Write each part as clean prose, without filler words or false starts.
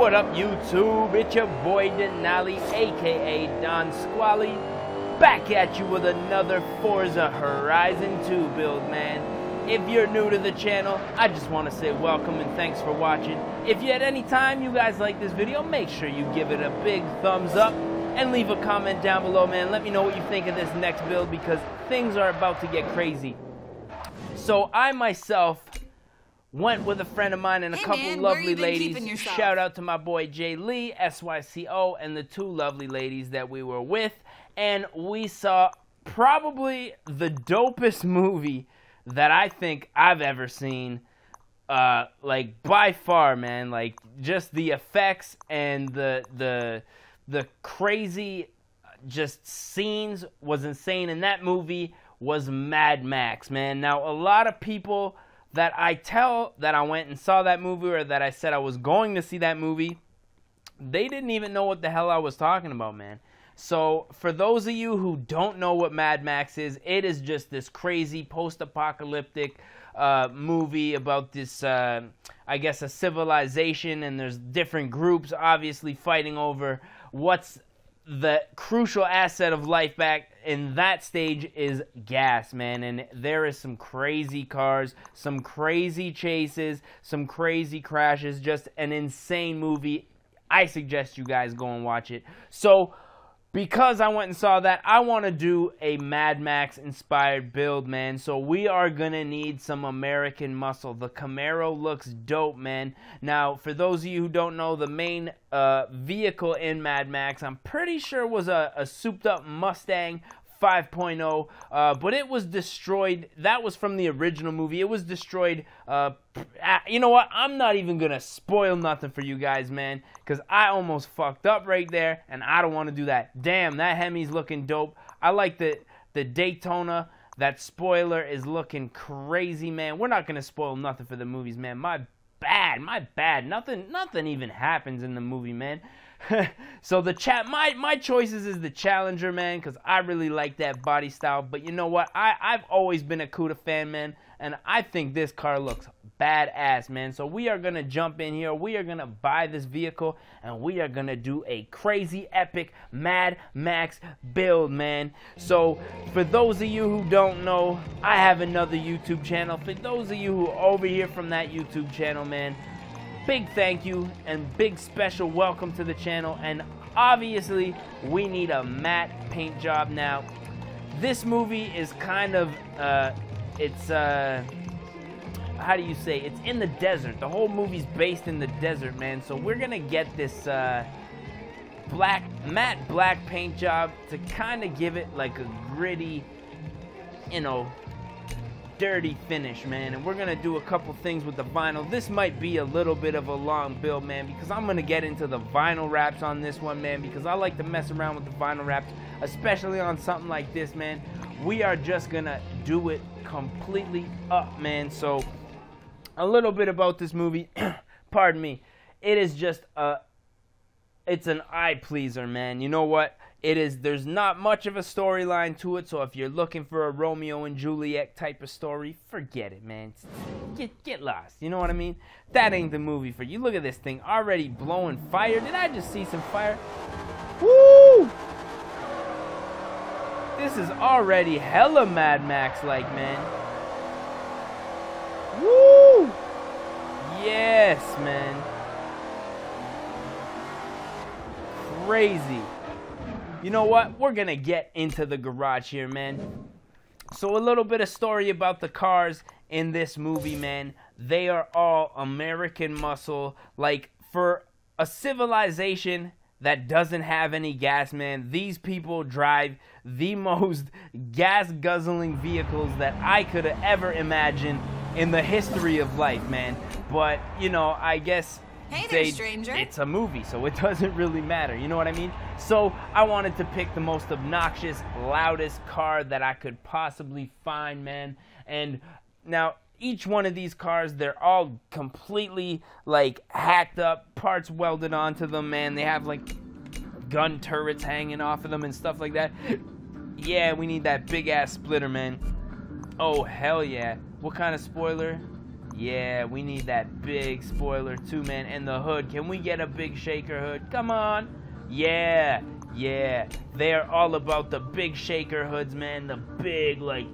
What up, YouTube? It's your boy Denali, aka Don Squally, back at you with another Forza Horizon 2 build, man. If you're new to the channel, I just want to say welcome and thanks for watching. If you at any time you guys like this video, make sure you give it a big thumbs up and leave a comment down below, man. Let me know what you think of this next build because things are about to get crazy. So I myself went with a friend of mine and a couple lovely ladies. Shout out to my boy Jay Lee, SYCO, and the two lovely ladies that we were with. And we saw probably the dopest movie that I think I've ever seen. Like by far, man. Like just the effects and the crazy just scenes was insane. And that movie was Mad Max, man. Now a lot of people that I tell that I went and saw that movie or that I said I was going to see that movie, they didn't even know what the hell I was talking about, man. So for those of you who don't know what Mad Max is, it is just this crazy post-apocalyptic movie about this, I guess, a civilization, and there's different groups obviously fighting over what's the crucial asset of life back in that stage is gas, man. And there is some crazy cars, some crazy chases, some crazy crashes, just an insane movie. I suggest you guys go and watch it. So because I went and saw that, I want to do a Mad Max inspired build, man. So we are going to need some American muscle. The Camaro looks dope, man. Now, for those of you who don't know, the main vehicle in Mad Max, I'm pretty sure was a souped up Mustang 5.0, but it was destroyed. That was from the original movie. It was destroyed. You know what? I'm not even going to spoil nothing for you guys, man, because I almost fucked up right there, and I don't want to do that. Damn, that Hemi's looking dope. I like the Daytona. That spoiler is looking crazy, man. We're not going to spoil nothing for the movies, man. My bad. Nothing even happens in the movie, man. So my choices is the Challenger, man, because I really like that body style. But you know what? I've always been a Cuda fan, man, and I think this car looks badass, man. So we are gonna jump in here. We are gonna buy this vehicle, and we are gonna do a crazy, epic Mad Max build, man. So for those of you who don't know, I have another YouTube channel. For those of you who are over here from that YouTube channel, man, big thank you and big special welcome to the channel. And obviously we need a matte paint job. Now this movie is kind of it's how do you say, it's in the desert. The whole movie's based in the desert, man. So we're gonna get this matte black paint job to kind of give it like a gritty, you know, dirty finish, man. And we're gonna do a couple things with the vinyl. This might be a little bit of a long build, man, because I'm gonna get into the vinyl wraps on this one, man, because I like to mess around with the vinyl wraps, especially on something like this, man. We are just gonna do it completely up, man. So a little bit about this movie. Pardon me. It is just it's an eye pleaser, man. You know what? It is, there's not much of a storyline to it, so if you're looking for a Romeo and Juliet type of story, forget it, man. Get lost, you know what I mean? That ain't the movie for you. Look at this thing, already blowing fire. Did I just see some fire? Woo! This is already hella Mad Max-like, man. Woo! Yes, man. Crazy. You know what? We're going to get into the garage here, man. So a little bit of story about the cars in this movie, man. They are all American muscle. Like, for a civilization that doesn't have any gas, man, these people drive the most gas-guzzling vehicles that I could have ever imagined in the history of life, man. But, you know, I guess hey there, stranger. It's a movie, so it doesn't really matter, you know what I mean? So I wanted to pick the most obnoxious, loudest car that I could possibly find, man. And now each one of these cars, they're all completely like hacked up, parts welded onto them, man. They have like gun turrets hanging off of them and stuff like that. Yeah, we need that big ass splitter, man. Oh hell yeah. What kind of spoiler? Yeah, we need that big spoiler too, man. And the hood, can we get a big shaker hood? Come on. Yeah, yeah. They're all about the big shaker hoods, man. The big, like,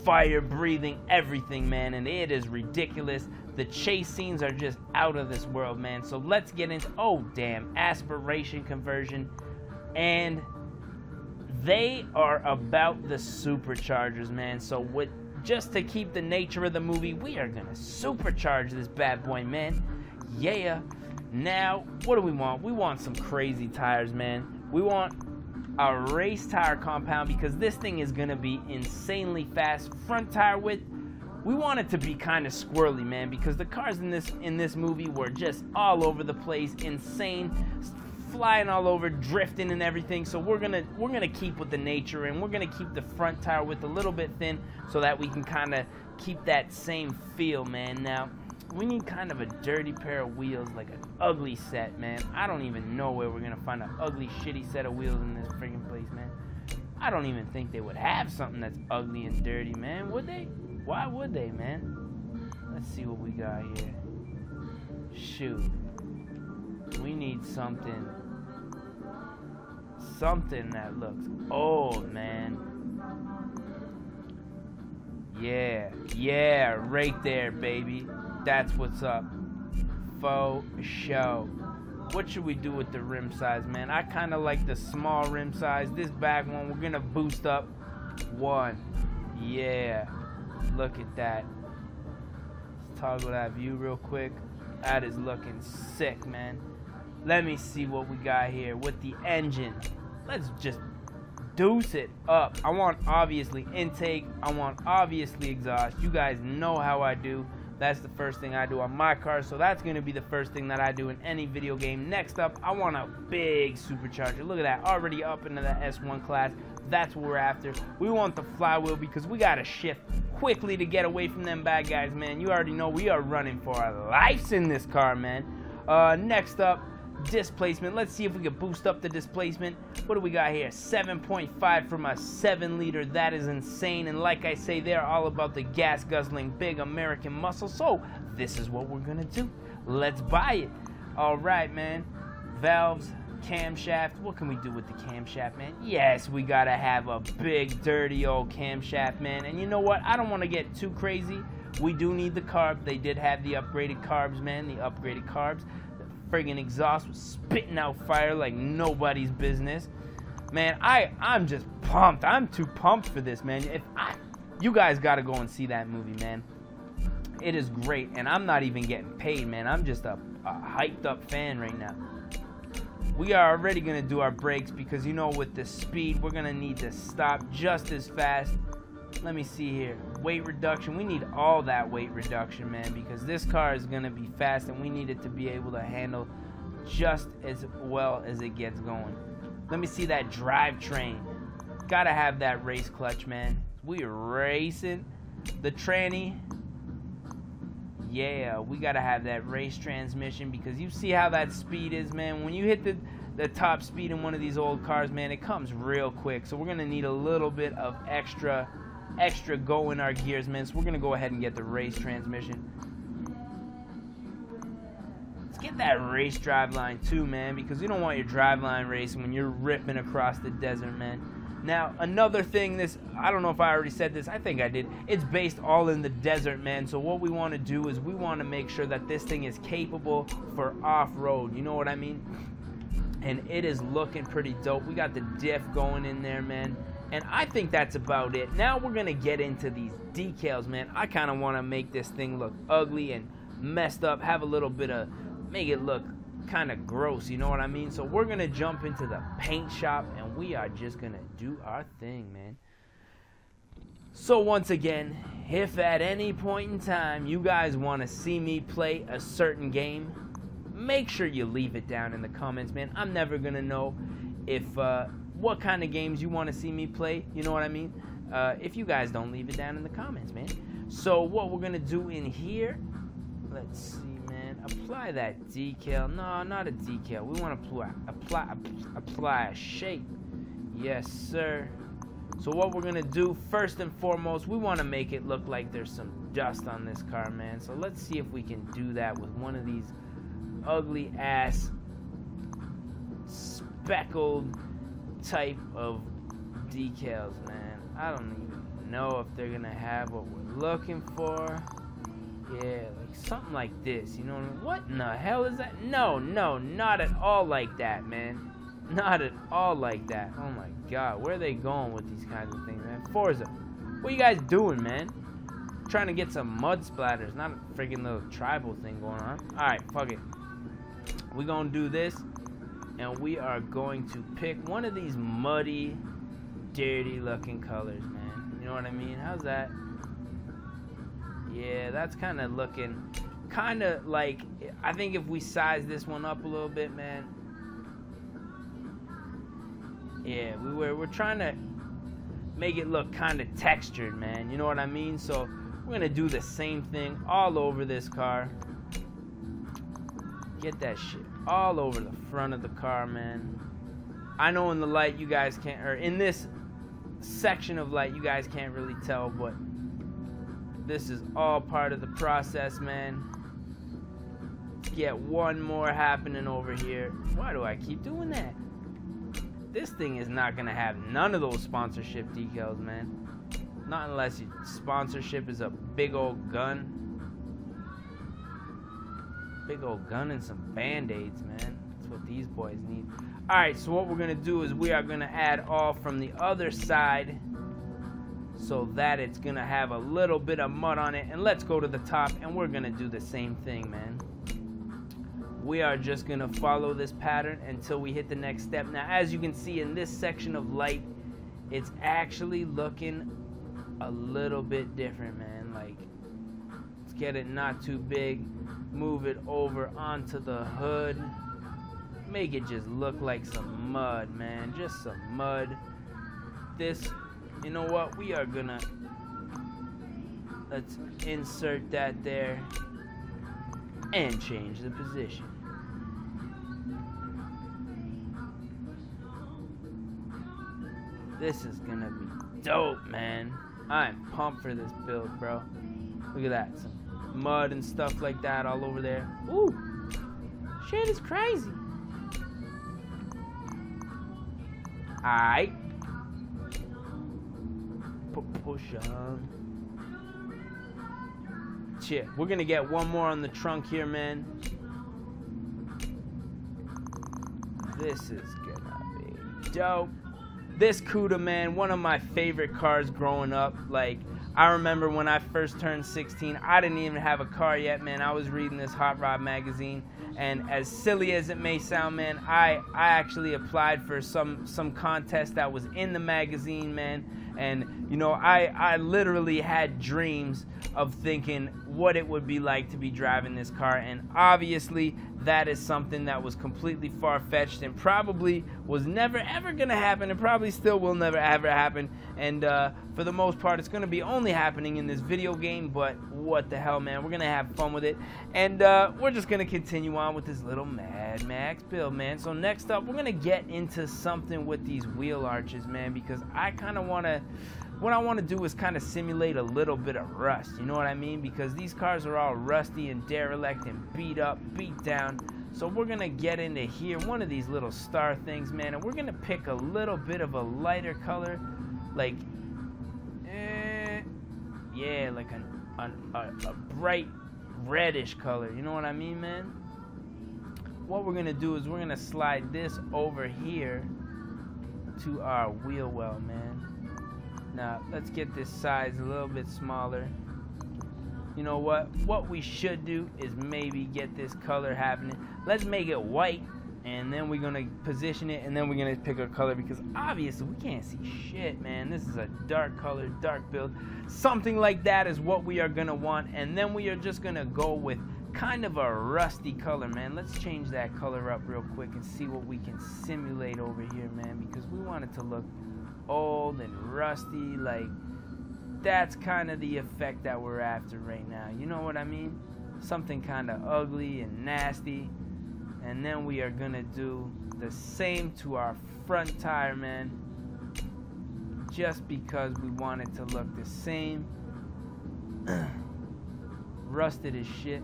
fire breathing everything, man. And it is ridiculous. The chase scenes are just out of this world, man. So let's get into, oh damn, aspiration conversion. And they are about the superchargers, man. So with, just to keep the nature of the movie, we are gonna supercharge this bad boy, man. Yeah. Now, what do we want? We want some crazy tires, man. We want a race tire compound because this thing is gonna be insanely fast. Front tire width, we want it to be kind of squirrely, man, because the cars in this movie were just all over the place, insane, flying all over, drifting and everything. So we're gonna keep with the nature, and we're gonna keep the front tire width a little bit thin so that we can kind of keep that same feel, man. Now we need kind of a dirty pair of wheels, like an ugly set, man. I don't even know where we're gonna find an ugly, shitty set of wheels in this freaking place, man. I don't even think they would have something that's ugly and dirty, man. Would they? Why would they, man? Let's see what we got here. Shoot. We need something that looks old, man. Yeah, right there, baby. That's what's up. Faux show. What should we do with the rim size, man? I kind of like the small rim size. This back one, we're gonna boost up 1. Yeah, look at that. Let's toggle that view real quick. That is looking sick, man. Let me see what we got here with the engine. Let's just deuce it up. I want obviously intake. I want obviously exhaust. You guys know how I do. That's the first thing I do on my car, so that's going to be the first thing that I do in any video game. Next up, I want a big supercharger. Look at that, already up into the S1 class. That's what we're after. We want the flywheel because we got to shift quickly to get away from them bad guys, man. You already know we are running for our lives in this car, man. Next up, displacement. Let's see if we can boost up the displacement. What do we got here? 7.5 from a 7-liter. That is insane. And like I say, they're all about the gas guzzling big American muscle. So this is what we're gonna do. Let's buy it. All right, man. Valves, camshaft. What can we do with the camshaft, man? Yes, we gotta have a big dirty old camshaft, man. And you know what? I don't want to get too crazy. We do need the carb. They did have the upgraded carbs, man. The upgraded carbs. Friggin' exhaust was spitting out fire like nobody's business, man. I'm just pumped. I'm too pumped for this, man. You guys got to go and see that movie, man. It is great, and I'm not even getting paid, man. I'm just a hyped up fan right now. We are already gonna do our brakes because, you know, with the speed, we're gonna need to stop just as fast. Let me see here. Weight reduction. We need all that weight reduction, man, because this car is going to be fast and we need it to be able to handle just as well as it gets going. Let me see that drivetrain. Got to have that race clutch, man. We are racing. The tranny. Yeah, we got to have that race transmission because you see how that speed is, man. When you hit the top speed in one of these old cars, man, it comes real quick. So we're going to need a little bit of extra go in our gears, man. So we're gonna go ahead and get the race transmission. Let's get that race drive line too, man, because you don't want your drive line racing when you're ripping across the desert, man. Now, another thing, I don't know if I already said this, I think I did. It's based all in the desert, man. So what we want to do is we want to make sure that this thing is capable for off-road. You know what I mean? And it is looking pretty dope. We got the diff going in there, man. And I think that's about it. Now we're going to get into these decals, man. I kind of want to make this thing look ugly and messed up. Have a little bit of, make it look kind of gross, you know what I mean? So we're going to jump into the paint shop and we are just going to do our thing, man. So once again, if at any point in time you guys want to see me play a certain game, make sure you leave it down in the comments, man. I'm never going to know if, what kind of games you want to see me play, you know what I mean? If you guys don't leave it down in the comments, man. So what we're gonna do in here, let's see, man. Apply that decal. No, not a decal. We want to apply a shape. Yes, sir. So what we're gonna do first and foremost, we want to make it look like there's some dust on this car, man. So let's see if we can do that with one of these ugly ass speckled type of decals, man. I don't even know if they're gonna have what we're looking for. Yeah, like something like this, you know what in the hell is that? No, not at all like that, man. Not at all like that. Oh my god, where are they going with these kinds of things, man? Forza, what you guys doing, man? Trying to get some mud splatters, not a freaking little tribal thing going on. Alright, fuck it. We're gonna do this, and we are going to pick one of these muddy, dirty looking colors, man. You know what I mean? How's that? Yeah, that's kind of looking kind of like, I think if we size this one up a little bit, man. Yeah, we're trying to make it look kind of textured, man. You know what I mean? So we're gonna do the same thing all over this car. Get that shit all over the front of the car, man. I know in the light you guys can't, or in this section of light you guys can't really tell, but this is all part of the process, man. Let's get one more happening over here. Why do I keep doing that? This thing is not gonna have none of those sponsorship decals, man. Not unless your sponsorship is a big old gun. Big old gun and some band-aids, man. That's what these boys need. Alright, so what we're gonna do is we are gonna add all from the other side so that it's gonna have a little bit of mud on it. And let's go to the top and we're gonna do the same thing, man. We are just gonna follow this pattern until we hit the next step. Now, as you can see in this section of light, it's actually looking a little bit different, man. Like, let's get it not too big, move it over onto the hood, make it just look like some mud, man. Just some mud. This, you know what, we are gonna, let's insert that there and change the position. This is gonna be dope, man. I'm pumped for this build, bro. Look at that, some mud and stuff like that all over there. Ooh, shit is crazy. Alright. Push on. Shit, we're gonna get one more on the trunk here, man. This is gonna be dope. This Cuda, man, one of my favorite cars growing up. Like, I remember when I first turned 16, I didn't even have a car yet, man. I was reading this Hot Rod magazine, and as silly as it may sound, man, I actually applied for some contest that was in the magazine, man. And, you know, I literally had dreams of thinking what it would be like to be driving this car. And obviously, that is something that was completely far-fetched and probably was never, ever going to happen, and probably still will never, ever happen. And for the most part, it's going to be only happening in this video game, but what the hell, man. We're going to have fun with it. And we're just going to continue on with this little Mad Max build, man. So next up, we're going to get into something with these wheel arches, man, because I kind of want to, what I want to do is kind of simulate a little bit of rust, you know what I mean? Because these cars are all rusty and derelict and beat up, beat down. So we're going to get into here, one of these little star things, man, and we're going to pick a little bit of a lighter color, like, yeah, like a bright reddish color, you know what I mean, man? What we're going to do is we're going to slide this over here to our wheel well, man. Now, let's get this size a little bit smaller. You know what? What we should do is maybe get this color happening. Let's make it white, and then we're going to position it, and then we're going to pick a color, because obviously we can't see shit, man. This is a dark color, dark build. Something like that is what we are going to want, and then we are just going to go with kind of a rusty color, man. Let's change that color up real quick and see what we can simulate over here, man, because we want it to look old and rusty. Like, that's kind of the effect that we're after right now, you know what I mean? Something kind of ugly and nasty. And then we are gonna do the same to our front tire, man. just because we want it to look the same. Rusted as shit.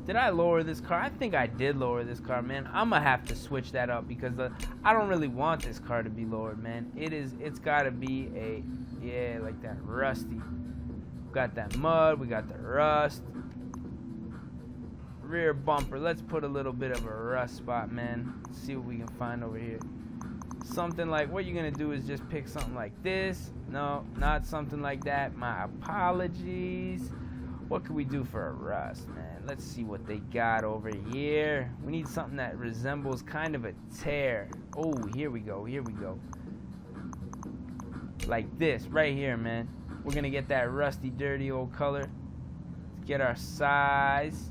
Did I lower this car? I think I did lower this car, man. I'm gonna have to switch that up because I don't really want this car to be lowered, man. It's gotta be a, yeah, like that rusty. We got that mud, we got the rust. Rear bumper, let's put a little bit of a rust spot, man. Let's see what we can find over here. Something like, what you're gonna do is just pick something like this. No, not something like that. My apologies. What can we do for a rust, man? Let's see what they got over here. We need something that resembles kind of a tear. Oh, here we go, here we go. Like this, right here, man. We're gonna get that rusty, dirty old color. Let's get our size.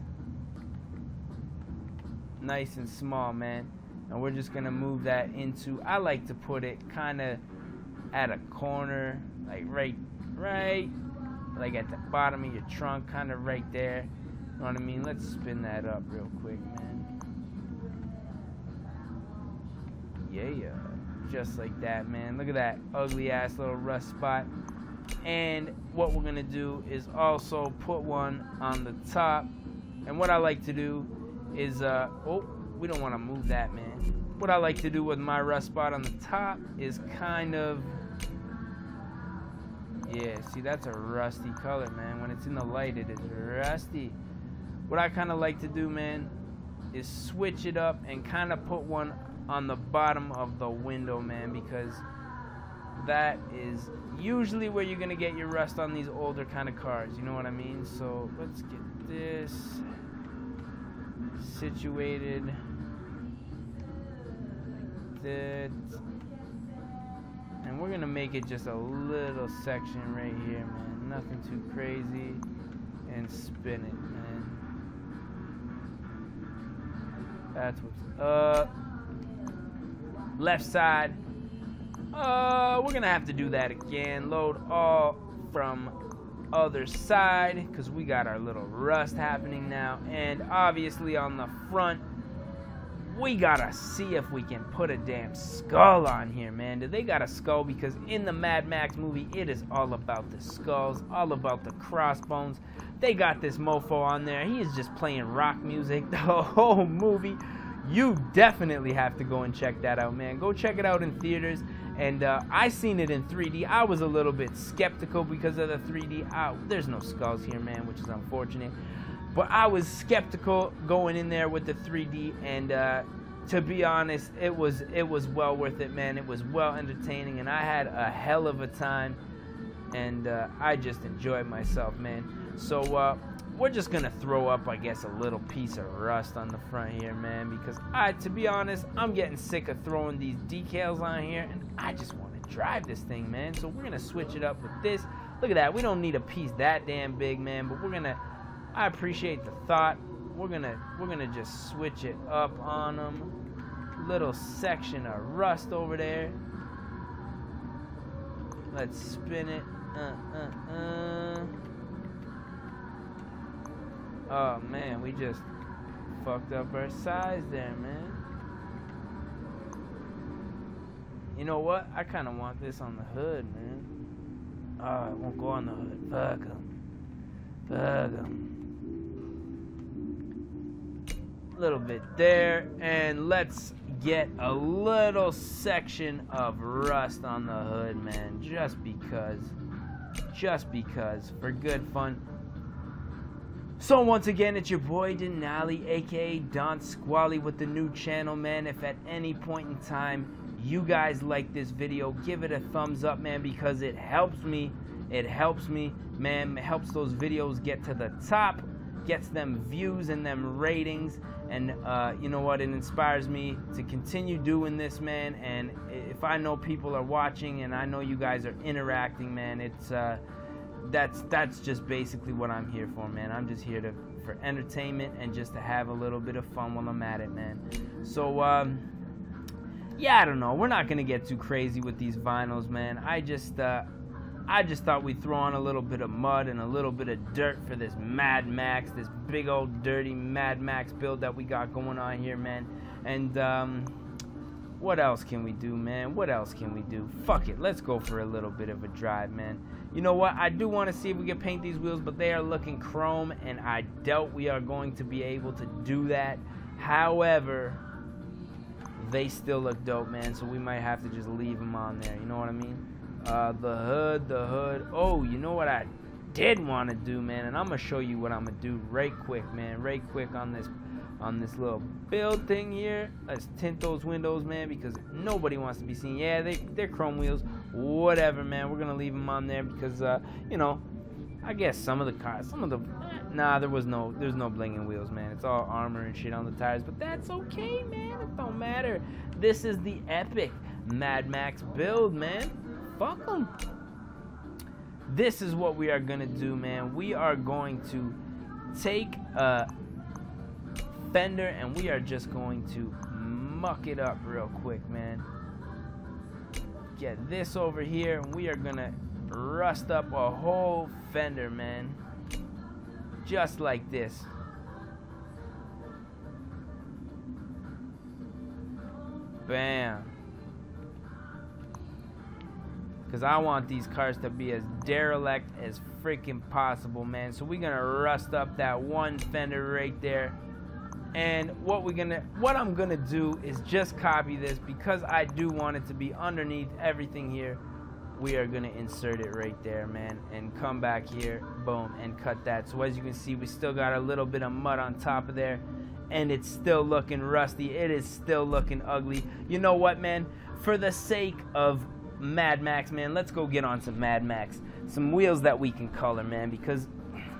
Nice and small, man. And we're just gonna move that into, I like to put it kind of at a corner, like right like at the bottom of your trunk, kind of right there. You know what I mean? Let's spin that up real quick, man. Yeah, just like that, man. Look at that ugly ass little rust spot. And what we're gonna do is also put one on the top. And what I like to do is, oh, we don't want to move that, man. What I like to do with my rust spot on the top is kind of, yeah, see, that's a rusty color, man. When it's in the light, it is rusty. What I kind of like to do, man, is switch it up and kind of put one on the bottom of the window, man, because that is usually where you're going to get your rust on these older kind of cars. You know what I mean? So let's get this situated like that. And we're going to make it just a little section right here, man. Nothing too crazy. And spin it, man. That's what's up. Left side. We're going to have to do that again. Load all from other side because we got our little rust happening now. And obviously on the front, we gotta see if we can put a damn skull on here, man. Do they got a skull? Because in the Mad Max movie, it is all about the skulls, all about the crossbones. They got this mofo on there. He is just playing rock music the whole movie. You definitely have to go and check that out, man. Go check it out in theaters. And I seen it in 3D. I was a little bit skeptical because of the 3D. There's no skulls here, man, which is unfortunate. But I was skeptical going in there with the 3D, and to be honest, it was well worth it, man. It was well entertaining, and I had a hell of a time, and I just enjoyed myself, man. So we're just gonna throw up, I guess, a little piece of rust on the front here, man, because to be honest, I'm getting sick of throwing these decals on here, and I just want to drive this thing, man. So we're gonna switch it up with this. Look at that. We don't need a piece that damn big, man, but we're gonna. I appreciate the thought. We're gonna just switch it up on them. Little section of rust over there. Let's spin it. Oh man, we just fucked up our size there, man. You know what? I kind of want this on the hood, man. Oh, it won't go on the hood. Fuck 'em. Fuck 'em. Little bit there, and let's get a little section of rust on the hood, man, just because for good fun. So once again, it's your boy Denali, aka Don Squally, with the new channel, man. If at any point in time you guys like this video, give it a thumbs up, man, because it helps me, man. It helps those videos get to the top, gets them views and them ratings. And you know what, it inspires me to continue doing this, man. And if I know people are watching and I know you guys are interacting, man, it's that's just basically what I'm here for, man. I'm just here for entertainment and just to have a little bit of fun while I'm at it, man. So yeah, I don't know, we're not gonna get too crazy with these vinyls, man. I just thought we'd throw on a little bit of mud and a little bit of dirt for this Mad Max, this big old dirty Mad Max build that we got going on here, man. And What else can we do, man? What else can we do? Fuck it. Let's go for a little bit of a drive, man. You know what? I do want to see if we can paint these wheels, but they are looking chrome, and I doubt we are going to be able to do that. However, they still look dope, man, so we might have to just leave them on there. You know what I mean? The hood. Oh, you know what I did want to do, man? And I'm going to show you what I'm going to do right quick, man. Right quick on this little build thing here. Let's tint those windows, man, because nobody wants to be seen. Yeah, they're chrome wheels. Whatever, man. We're going to leave them on there because, you know, I guess some of the cars, nah, there's no blinging wheels, man. It's all armor and shit on the tires, but that's okay, man. It don't matter. This is the epic Mad Max build, man. Fuck them. This is what we are going to do, man. We are going to take a fender and we are just going to muck it up real quick, man. Get this over here and we are going to rust up a whole fender, man. Just like this. Bam. Because I want these cars to be as derelict as freaking possible, man. So we're gonna rust up that one fender right there. And what I'm gonna do is just copy this because I do want it to be underneath everything here. We are gonna insert it right there, man, and come back here, boom, and cut that. So as you can see, we still got a little bit of mud on top of there, and it's still looking rusty. It is still looking ugly. You know what, man? For the sake of Mad Max, man, let's go get on some Mad Max, some wheels that we can color, man, because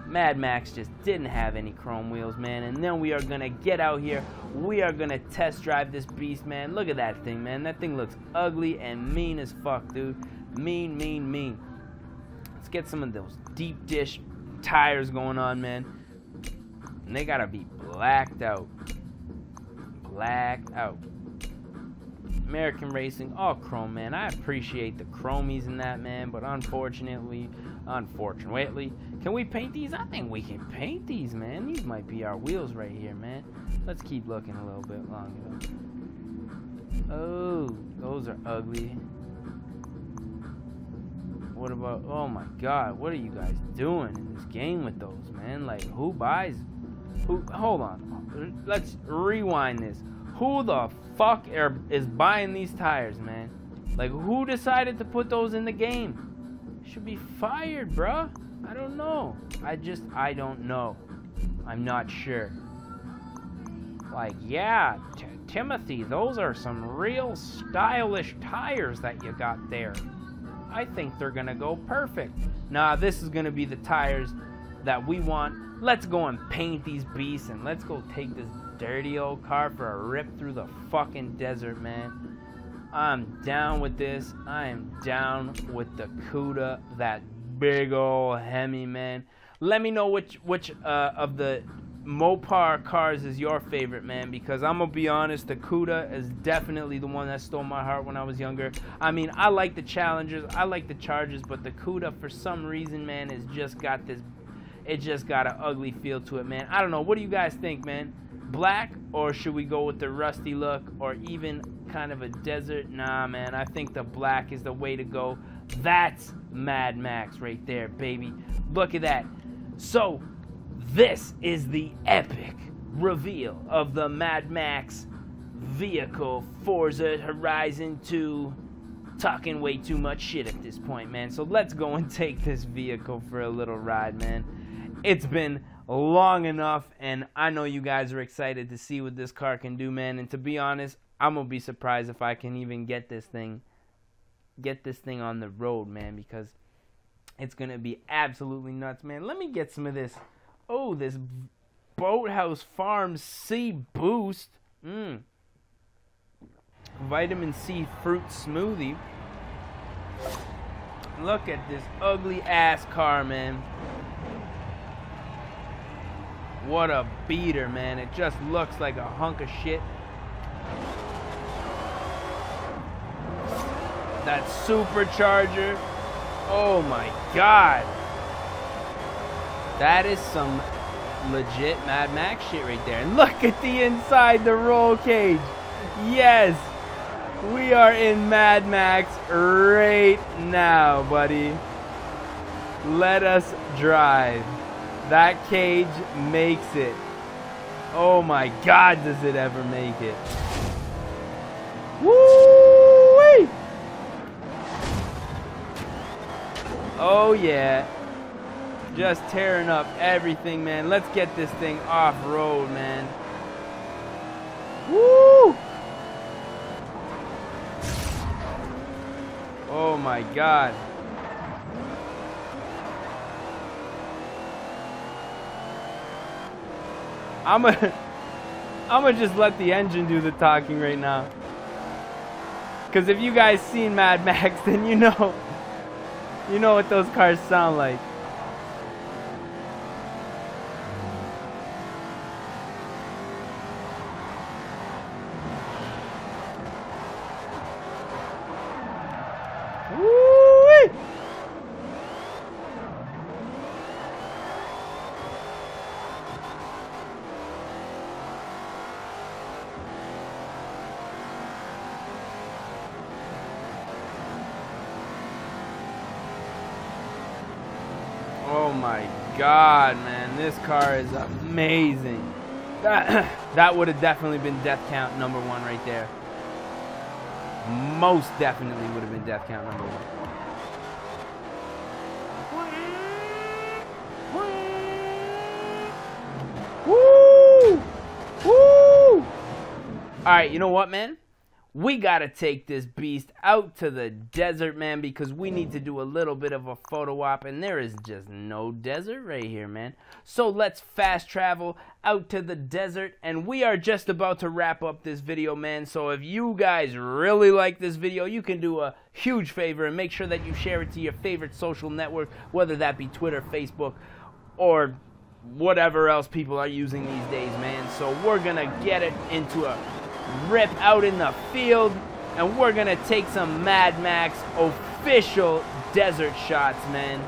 Mad Max just didn't have any chrome wheels, man. And then we are gonna get out here, we are gonna test drive this beast, man. Look at that thing, man. That thing looks ugly and mean as fuck, dude. Mean. Let's get some of those deep dish tires going on, man. And they gotta be blacked out. American Racing, all chrome, man. I appreciate the chromies in that, man, but unfortunately, can we paint these? I think we can paint these, man. These might be our wheels right here, man. Let's keep looking a little bit longer. Oh, those are ugly. What about, oh my god, what are you guys doing in this game with those, man? Like, hold on, let's rewind this. Who the fuck is buying these tires, man? Like, who decided to put those in the game? Should be fired, bruh. I don't know. I don't know. I'm not sure. Like, yeah, Timothy, those are some real stylish tires that you got there. I think they're gonna go perfect. Nah, this is gonna be the tires that we want. Let's go and paint these beasts and let's go take this dirty old car for a rip through the fucking desert, man. I'm down with this. I am down with the Cuda, that big old Hemi, man. Let me know which of the Mopar cars is your favorite, man, because I'm gonna be honest, the Cuda is definitely the one that stole my heart when I was younger. I mean, I like the Challengers, I like the Chargers, but the Cuda, for some reason, man, has just got this, it just got an ugly feel to it, man. I don't know, what do you guys think, man? Black, or should we go with the rusty look, or even kind of a desert? Nah, man, I think the black is the way to go. That's Mad Max right there, baby. Look at that. So this is the epic reveal of the Mad Max vehicle, Forza Horizon 2. Talking way too much shit at this point, man. So let's go and take this vehicle for a little ride, man. It's been long enough, and I know you guys are excited to see what this car can do, man. And to be honest, I'm gonna be surprised if I can even get this thing on the road, man, because it's gonna be absolutely nuts, man. Let me get some of this. Oh, this Boathouse Farms C Boost. Vitamin C fruit smoothie. Look at this ugly ass car, man. What a beater, man. It just looks like a hunk of shit. That supercharger. Oh my god. That is some legit Mad Max shit right there. And look at the inside, the roll cage. Yes. We are in Mad Max right now, buddy. Let us drive. That cage makes it. Oh my God, does it ever make it? Woo-wee! Oh yeah. Just tearing up everything, man. Let's get this thing off-road, man. Woo! Oh my God. I'm gonna just let the engine do the talking right now. Cause if you guys seen Mad Max, then you know what those cars sound like. Woo-wee! Oh my God, man, this car is amazing. That would have definitely been death count #1 right there. Most definitely would have been death count #1. Woo! Woo! Alright, you know what, man? We gotta take this beast out to the desert, man, because we need to do a little bit of a photo op, and there is just no desert right here, man. So let's fast travel out to the desert, and we are just about to wrap up this video, man. So if you guys really like this video, you can do a huge favor and make sure that you share it to your favorite social network, whether that be Twitter, Facebook, or whatever else people are using these days, man. So we're gonna get it into a rip out in the field, and we're gonna take some Mad Max official desert shots, man.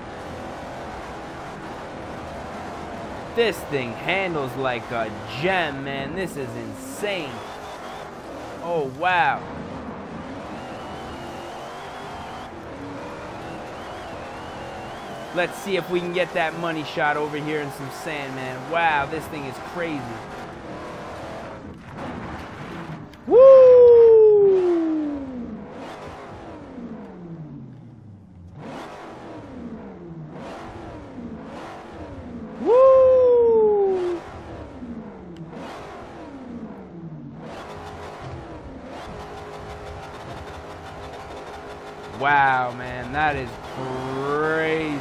This thing handles like a gem, man. This is insane. Oh wow. Let's see if we can get that money shot over here in some sand, man. Wow, this thing is crazy. Woo! Woo! Wow, man, that is crazy.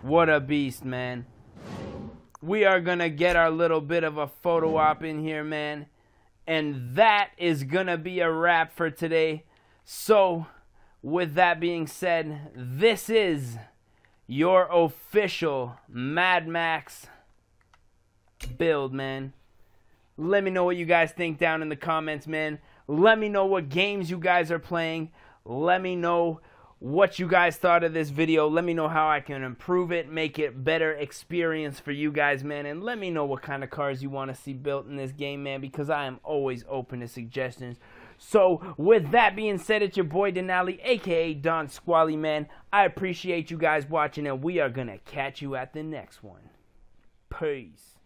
What a beast, man. We are gonna get our little bit of a photo op in here, man, and that is gonna be a wrap for today. So with that being said, this is your official Mad Max build, man. Let me know what you guys think down in the comments, man. Let me know what games you guys are playing. Let me know what you guys thought of this video. Let me know how I can improve it, make it better experience for you guys, man. And let me know what kind of cars you want to see built in this game, man, because I am always open to suggestions. So with that being said, it's your boy Denali, aka Don Squally, man. I appreciate you guys watching, and we are gonna catch you at the next one. Peace.